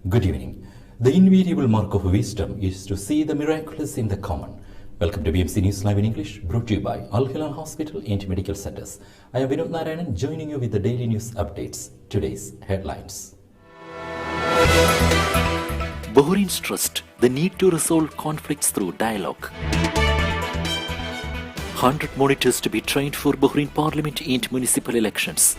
Good evening. The invariable mark of wisdom is to see the miraculous in the common. Welcome to BMC News Live in English, brought to you by Al Hilal Hospital and Medical Centers. I am Vinod Narayanan, joining you with the daily news updates. Today's headlines. Bahrain stressed the need to resolve conflicts through dialogue. 100 monitors to be trained for Bahrain Parliament and municipal elections.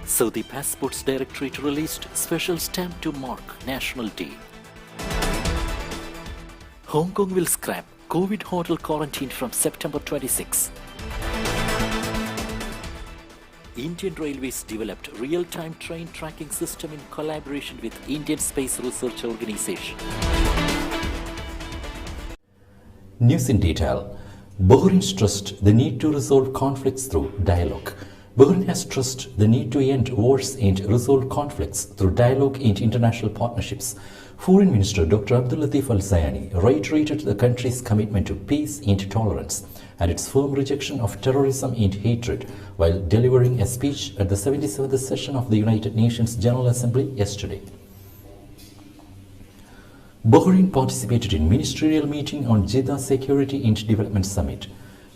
Saudi Passports Directorate released special stamp to mark National Day. Hong Kong will scrap COVID hotel quarantine from September 26. Indian Railways developed real-time train tracking system in collaboration with Indian Space Research Organization. News in detail. Bahrain stressed the need to resolve conflicts through dialogue. Bahrain has stressed the need to end wars and resolve conflicts through dialogue and international partnerships. Foreign Minister Dr. Abdul Latif Al-Zayani reiterated the country's commitment to peace and tolerance and its firm rejection of terrorism and hatred while delivering a speech at the 77th session of the United Nations General Assembly yesterday. Bahrain participated in ministerial meeting on Jeddah Security and Development Summit.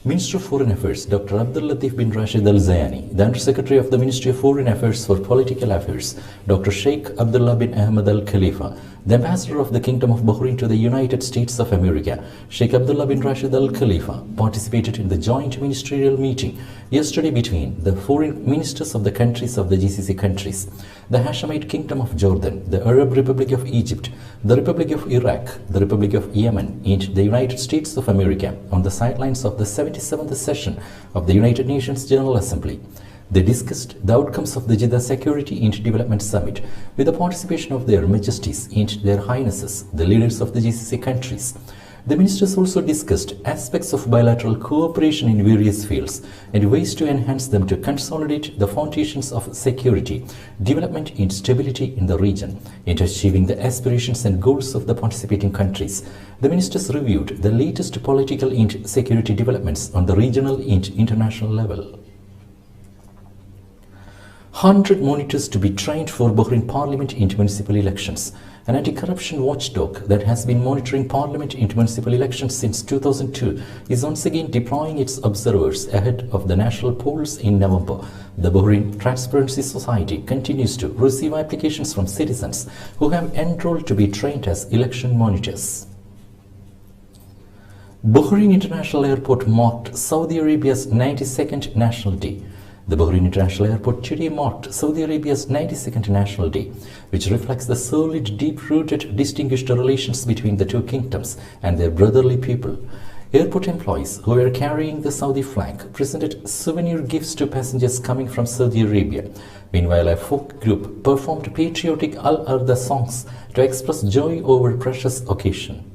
Minister of Foreign Affairs Dr. Abdul Latif bin Rashid Al Zayani, the Under-Secretary of the Ministry of Foreign Affairs for Political Affairs Dr. Sheikh Abdullah bin Ahmed Al Khalifa, the Ambassador of the Kingdom of Bahrain to the United States of America Sheikh Abdullah bin Rashid Al Khalifa participated in the joint ministerial meeting yesterday between the foreign ministers of the countries of the GCC countries, the Hashemite Kingdom of Jordan, the Arab Republic of Egypt, the Republic of Iraq, the Republic of Yemen and the United States of America on the sidelines of the 77th session of the United Nations General Assembly. They discussed the outcomes of the Jeddah Security and Development Summit with the participation of their Majesties and their Highnesses, the leaders of the GCC countries. The ministers also discussed aspects of bilateral cooperation in various fields and ways to enhance them to consolidate the foundations of security, development and stability in the region and achieving the aspirations and goals of the participating countries. The ministers reviewed the latest political and security developments on the regional and international level. 100 monitors to be trained for Bahrain Parliament and municipal elections. An anti-corruption watchdog that has been monitoring Parliament and municipal elections since 2002 is once again deploying its observers ahead of the national polls in November. The Bahrain Transparency Society continues to receive applications from citizens who have enrolled to be trained as election monitors. Bahrain International Airport marked Saudi Arabia's 92nd National Day. The Bahrain International Airport today marked Saudi Arabia's 92nd National Day, which reflects the solid, deep-rooted, distinguished relations between the two kingdoms and their brotherly people. Airport employees who were carrying the Saudi flag presented souvenir gifts to passengers coming from Saudi Arabia. Meanwhile, a folk group performed patriotic Al-Arda songs to express joy over precious occasion.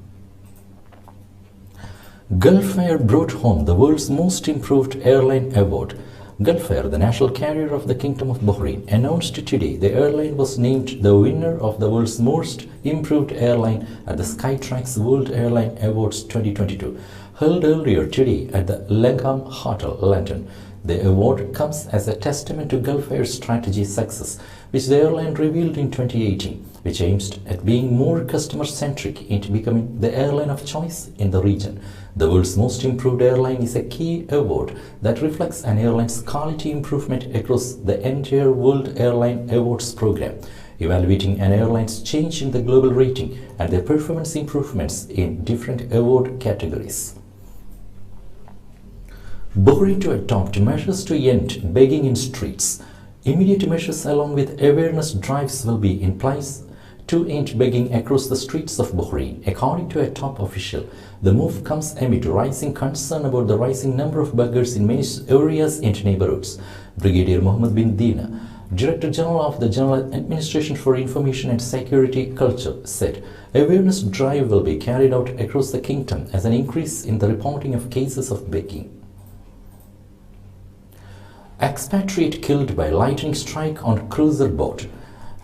Gulf Air brought home the world's most improved airline award. Gulf Air, the national carrier of the Kingdom of Bahrain, announced today the airline was named the winner of the world's most improved airline at the Skytrax World Airline Awards 2022, held earlier today at the Langham Hotel, London. The award comes as a testament to Gulf Air's strategy success, which the airline revealed in 2018, which aims at being more customer-centric and becoming the airline of choice in the region. The world's most improved airline is a key award that reflects an airline's quality improvement across the entire World Airline Awards program, evaluating an airline's change in the global rating and their performance improvements in different award categories. Bahrain to adopt measures to end begging in streets. Immediate measures along with awareness drives will be in place to end begging across the streets of Bahrain. According to a top official, the move comes amid rising concern about the rising number of beggars in many areas and neighborhoods. Brigadier Mohammed bin Dina, Director General of the General Administration for Information and Security Culture, said awareness drive will be carried out across the kingdom as an increase in the reporting of cases of begging. Expatriate killed by lightning strike on cruiser boat.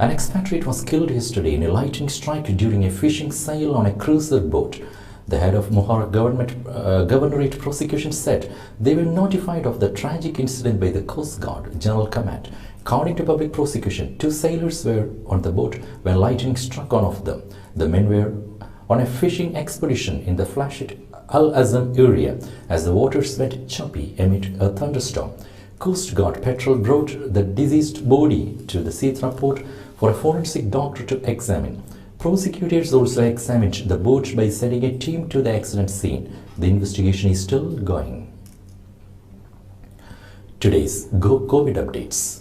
An expatriate was killed yesterday in a lightning strike during a fishing sail on a cruiser boat. The head of Muharraq Governorate Prosecution said they were notified of the tragic incident by the Coast Guard General Command. According to public prosecution, 2 sailors were on the boat when lightning struck one of them. The men were on a fishing expedition in the Flashit Al Azam area as the waters went choppy amid a thunderstorm. Coast Guard patrol brought the deceased body to the Sitra port for a forensic doctor to examine. Prosecutors also examined the boat by sending a team to the accident scene. The investigation is still going. Today's COVID updates.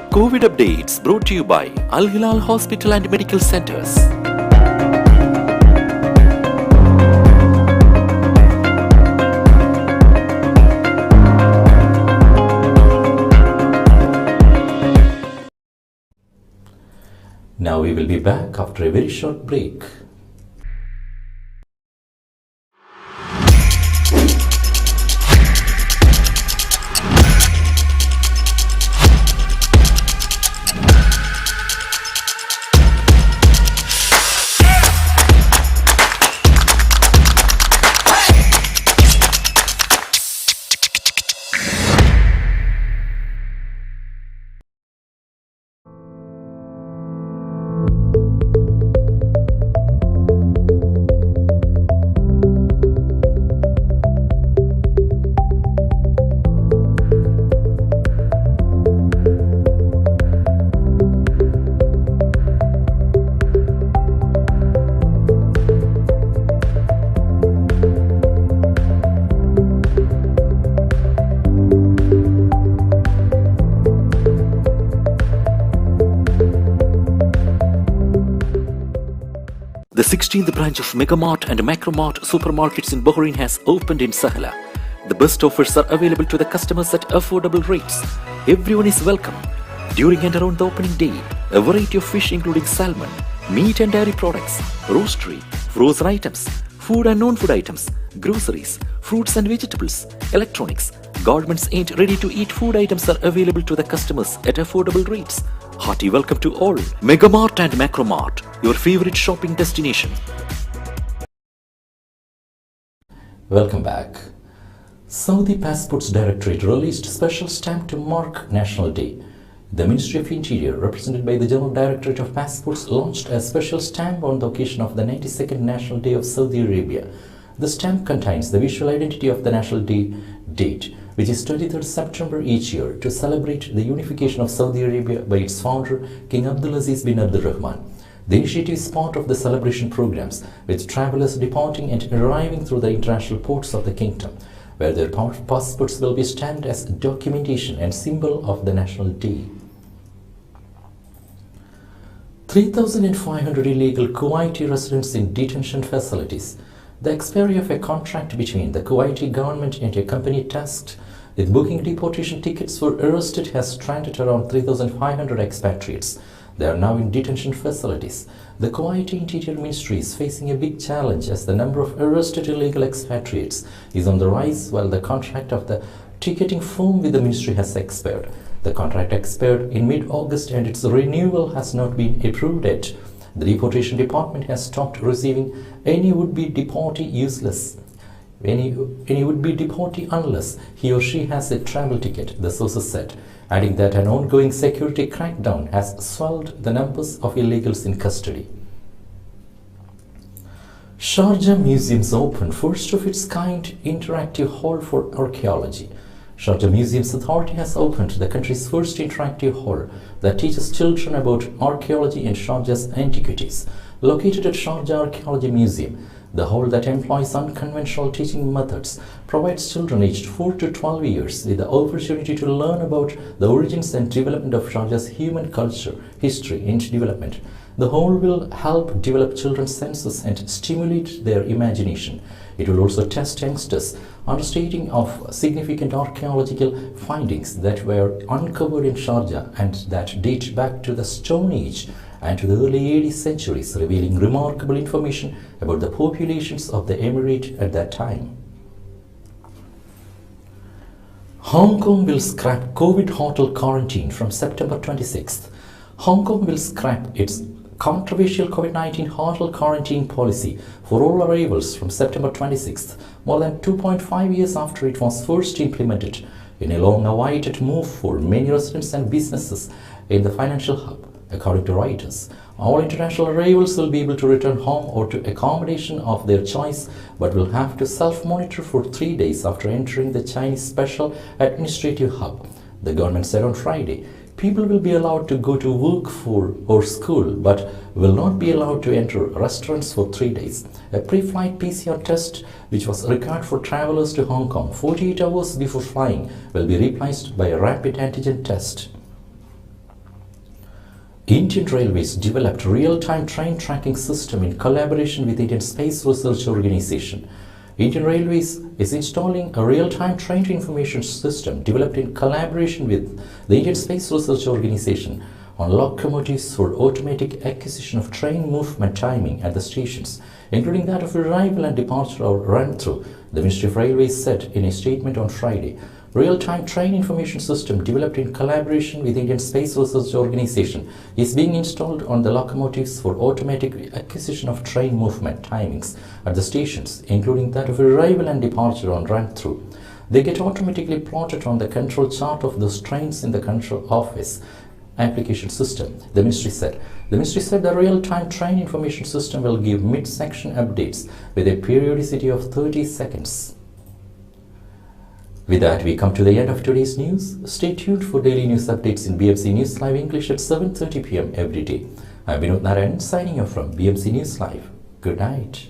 COVID updates brought to you by Al Hilal Hospital and Medical Centers. Now we will be back after a very short break. The 16th branch of Megamart and Macromart supermarkets in Bahrain has opened in Sahla. The best offers are available to the customers at affordable rates. Everyone is welcome. During and around the opening day, a variety of fish including salmon, meat and dairy products, roastery, frozen items, food and non-food items, groceries, fruits and vegetables, electronics, garments and ready-to-eat food items are available to the customers at affordable rates. Hearty welcome to all. Megamart and Macromart, your favorite shopping destination. Welcome back. Saudi Passports Directorate released special stamp to mark National Day. The Ministry of Interior, represented by the General Directorate of Passports, launched a special stamp on the occasion of the 92nd National Day of Saudi Arabia. The stamp contains the visual identity of the National Day date, which is 23rd September each year, to celebrate the unification of Saudi Arabia by its founder, King Abdulaziz bin Abdul Rahman. The initiative is part of the celebration programs, with travelers departing and arriving through the international ports of the kingdom, where their passports will be stamped as documentation and symbol of the National Day. 3,500 illegal Kuwaiti residents in detention facilities. The expiry of a contract between the Kuwaiti government and a company tasked with booking deportation tickets for arrested has stranded around 3,500 expatriates. They are now in detention facilities. The Kuwaiti Interior Ministry is facing a big challenge as the number of arrested illegal expatriates is on the rise, while the contract of the ticketing firm with the ministry has expired. The contract expired in mid-August and its renewal has not been approved yet. The deportation department has stopped receiving any would-be deportee unless he or she has a travel ticket, the sources said, adding that an ongoing security crackdown has swelled the numbers of illegals in custody. Sharjah Museums opened first of its kind interactive hall for archaeology. Sharjah Museums Authority has opened the country's first interactive hall that teaches children about archaeology and Sharjah's antiquities. Located at Sharjah Archaeology Museum, the hall that employs unconventional teaching methods provides children aged 4 to 12 years with the opportunity to learn about the origins and development of Sharjah's human culture, history, and development. The hall will help develop children's senses and stimulate their imagination. It will also test youngsters' understanding of significant archaeological findings that were uncovered in Sharjah and that date back to the Stone Age and to the early 80th centuries, revealing remarkable information about the populations of the emirate at that time. Hong Kong will scrap COVID hotel quarantine from September 26th. Hong Kong will scrap its controversial COVID-19 hotel quarantine policy for all arrivals from September 26th, more than 2.5 years after it was first implemented, in a long-awaited move for many residents and businesses in the financial hub. According to Reuters, all international arrivals will be able to return home or to accommodation of their choice, but will have to self-monitor for 3 days after entering the Chinese Special Administrative Hub. The government said on Friday, people will be allowed to go to work or school, but will not be allowed to enter restaurants for 3 days. A pre-flight PCR test, which was required for travelers to Hong Kong 48 hours before flying, will be replaced by a rapid antigen test. Indian Railways developed real-time train tracking system in collaboration with Indian Space Research Organisation. Indian Railways is installing a real-time train information system developed in collaboration with the Indian Space Research Organisation on locomotives for automatic acquisition of train movement timing at the stations, including that of arrival and departure or run-through, the Ministry of Railways said in a statement on Friday. Real-time train information system developed in collaboration with Indian Space Research Organisation is being installed on the locomotives for automatic acquisition of train movement timings at the stations, including that of arrival and departure on run-through. They get automatically plotted on the control chart of those trains in the control office application system, the ministry said. The ministry said the real-time train information system will give mid-section updates with a periodicity of 30 seconds. With that, we come to the end of today's news. Stay tuned for daily news updates in BMC News Live English at 7:30 p.m. every day. I'm Vinod Narayan signing off from BMC News Live. Good night.